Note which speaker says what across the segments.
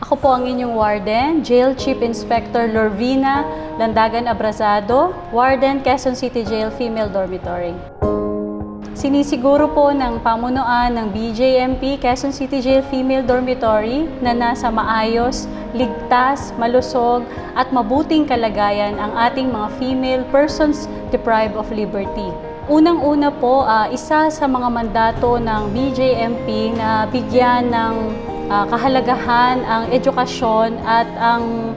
Speaker 1: Ako po ang inyong warden, Jail Chief Inspector Lorvina Landagan Abrazado, Warden, Quezon City Jail Female Dormitory. Sinisiguro po ng pamunuan ng BJMP Quezon City Jail Female Dormitory na nasa maayos, ligtas, malusog at mabuting kalagayan ang ating mga female persons deprived of liberty. Unang-una po, isa sa mga mandato ng BJMP na bigyan ng kahalagahan ang edukasyon at ang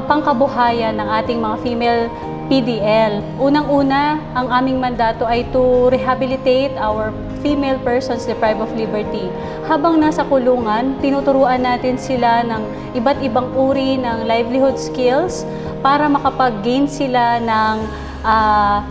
Speaker 1: pangkabuhayan ng ating mga female PDL. Unang-una, ang aming mandato ay to rehabilitate our female persons deprived of liberty. Habang nasa kulungan, tinuturuan natin sila ng iba't ibang uri ng livelihood skills para makapag-gain sila ng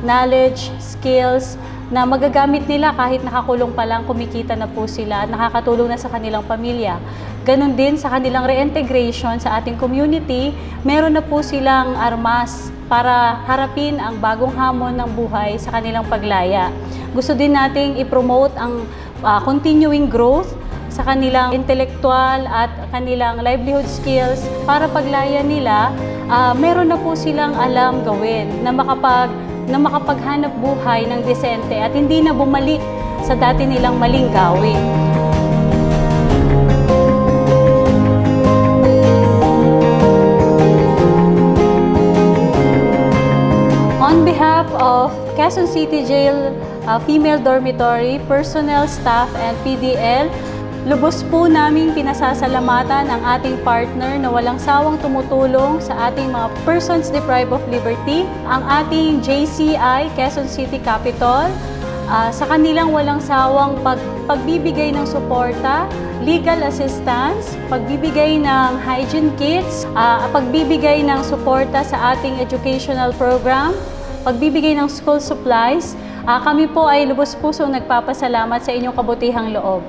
Speaker 1: knowledge, skills na magagamit nila kahit nakakulong pa lang, kumikita na po sila at nakakatulong na sa kanilang pamilya. Ganon din sa kanilang reintegration sa ating community, meron na po silang armas para harapin ang bagong hamon ng buhay sa kanilang paglaya. Gusto din nating i-promote ang continuing growth sa kanilang intellectual at kanilang livelihood skills para paglaya nila, meron na po silang alam gawin na makapaghanap buhay ng desente at hindi na bumalik sa dati nilang maling gawin. On behalf of Quezon City Jail Female Dormitory, personnel, staff, and PDL, lubos po naming pinasasalamatan ang ating partner na walang sawang tumutulong sa ating mga persons deprived of liberty, ang ating JCI, Quezon City Capitol, sa kanilang walang sawang pagbibigay ng suporta, legal assistance, pagbibigay ng hygiene kits, pagbibigay ng suporta sa ating educational program, pagbibigay ng school supplies. Kami po ay lubos pusong nagpapasalamat sa inyong kabutihang loob.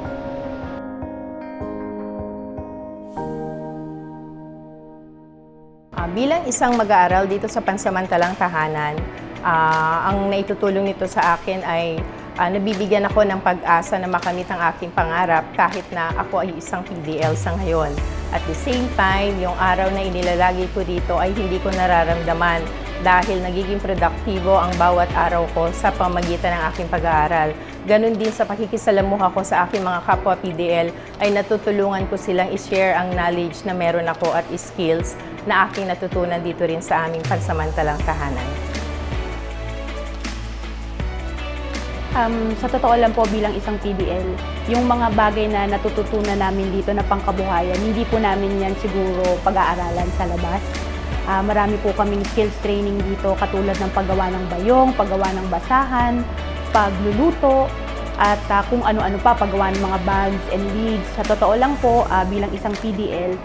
Speaker 2: Bilang isang mag-aaral dito sa pansamantalang tahanan, ang naitutulong nito sa akin ay nabibigyan ako ng pag-asa na makamit ang aking pangarap kahit na ako ay isang PDL sa ngayon. At the same time, yung araw na inilalagay ko dito ay hindi ko nararamdaman dahil nagiging produktibo ang bawat araw ko sa pamamagitan ng aking pag-aaral. Ganon din sa pakikisalamuha ko sa aking mga kapwa PDL ay natutulungan ko silang i-share ang knowledge na meron ako at skills na aking natutunan dito rin sa aming pansamantalang tahanan.
Speaker 3: Sa totoo lang po bilang isang PDL, yung mga bagay na natututunan namin dito na pangkabuhayan, hindi po namin yan siguro pag-aaralan sa labas. Marami po kaming skills training dito katulad ng paggawa ng bayong, paggawa ng basahan, pagluluto, at kung ano-ano pa, paggawa ng mga bags and lids. Sa totoo lang po, bilang isang PDL,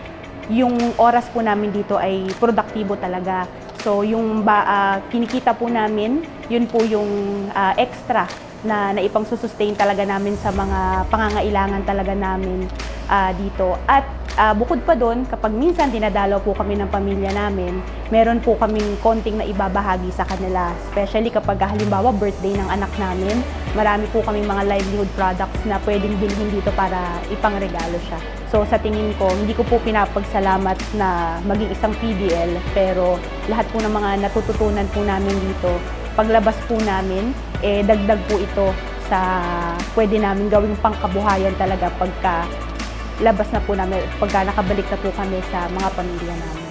Speaker 3: yung oras po namin dito ay produktibo talaga. So yung kinikita po namin, yun po yung extra na ipang-sustain talaga namin sa mga pangangailangan talaga namin dito. At bukod pa doon, kapag minsan dinadalaw po kami ng pamilya namin, meron po kaming konting na ibabahagi sa kanila. Especially kapag halimbawa birthday ng anak namin, marami po kaming mga livelihood products na pwedeng bilhin dito para ipangregalo siya. So sa tingin ko, hindi ko po pinapagsalamat na maging isang PDL, pero lahat po ng mga natututunan po namin dito, paglabas po namin, dagdag po ito sa pwede namin gawing pangkabuhayan talaga pagka labas na po namin, pagka nakabalik na po kami sa mga pamilya namin.